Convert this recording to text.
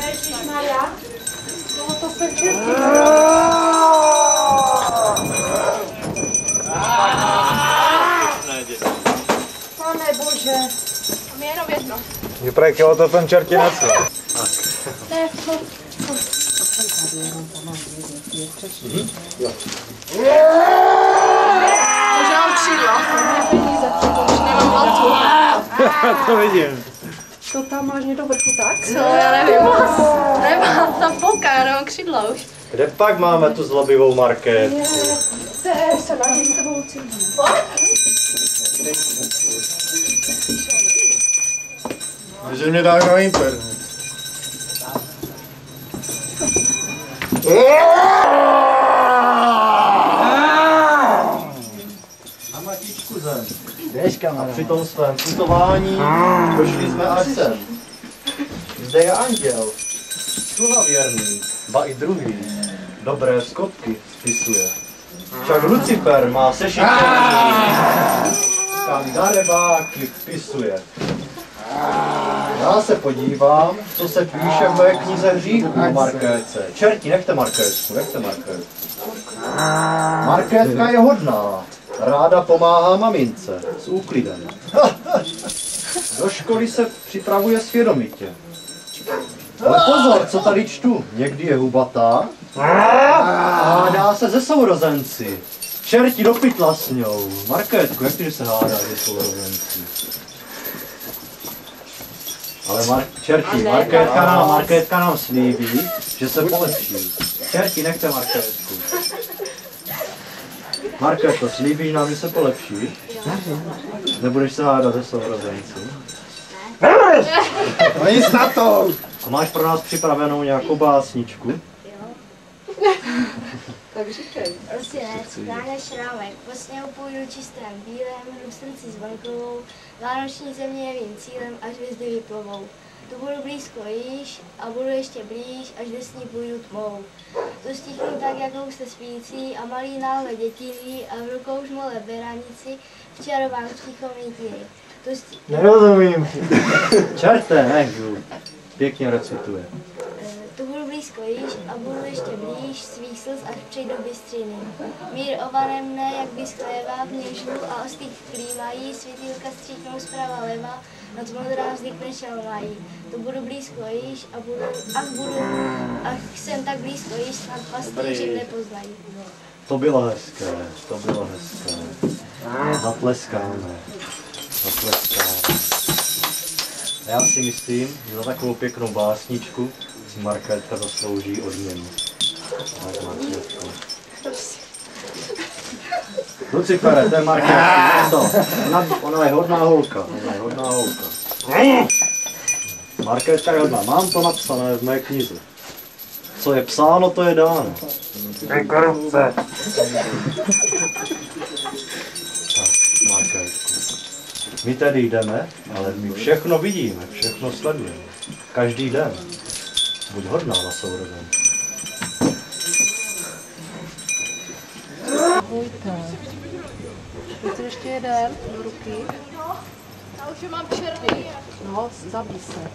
Ježišmarja. No to se čertí. Pane bože. Mě jenom jedno. Vypadá, jak to ten čertinec. Ne, to jsem tady jenom tam mám dvě třešky. Možná mám křídla. Peníze, už nemám hladu. To vidím. To tam máš do vrchu tak? Co, já nevím. Nemám tam polka, já nemám křídla už. Kde pak máme tu zlobivou markétku? To je se na s tebou cílí. Že mě dá na internet. Na matičku zem. A při tom svém putování došli jsme až sem. Zde je anděl, sluha věrný, ba i druhý, dobré skutky spisuje. Však Lucifer má sešitérný, kam darebáky vpisuje. Já se podívám, co se píše v mé knize hříchů o Markétce. Čerti, nechte Markétku, nechte Markétku. Markétka je hodná, ráda pomáhá mamince s úklidem. Do školy se připravuje svědomitě. Ale pozor, co tady čtu, někdy je hubatá a dá se ze sourozenci. Čerti do pytla s ňou. Markétku, jak ty se hádá ze sourozenci? Ale Markétka nám slíbí, že se polepší. Čerti, nechte Markétku. Markétko, slíbíš nám, že se polepší? Nebudeš se hádat ze sourozenci? No nic na to! A máš pro nás připravenou nějakou básničku? Tak říkej. Prosinec, ráne šrámek, po sněhu půjdu čistém bílém, hrustenci s vankovou, vánoční země je mým cílem, až hvězdy vyplovou. Tu budu blízko již a budu ještě blíž, až desní půjdu tmou. To stichnu tak, jako jste spící a malý náhle dětiví a v rukou žmole beranici v čarovách tichomý tíry. Nerozumím. Čerte, nejdu. Pěkně recituje. Tu budu blízko již a budu ještě blíž svých slz, až přijdu bystřiny. Mír ované mne, jak vysklévá v něžnu a ostých klímají, světýlka stříknou zprava leva, noc modrá vznikne šalmají. Tu budu blízko již a ach jsem tak blízko již, snad pastýři nepoznají. To bylo hezké, to bylo hezké. Zatleskáme. Zatleskáme. A já si myslím, že za takovou pěknou básničku si Markétka zaslouží odměnu. Lucifere, to je Markétka. Ona je hodná holka. Ona je hodná holka. Markétka je hodná. Mám to napsané v mé knize. Co je psáno, to je dáno. Je korupce. Markétku. My tady jdeme, ale my všechno vidíme, všechno sledujeme. Každý den. Buď hodná na sourozenci. Chceš ještě jeden do ruky? Já už je mám černý. No, zabij se.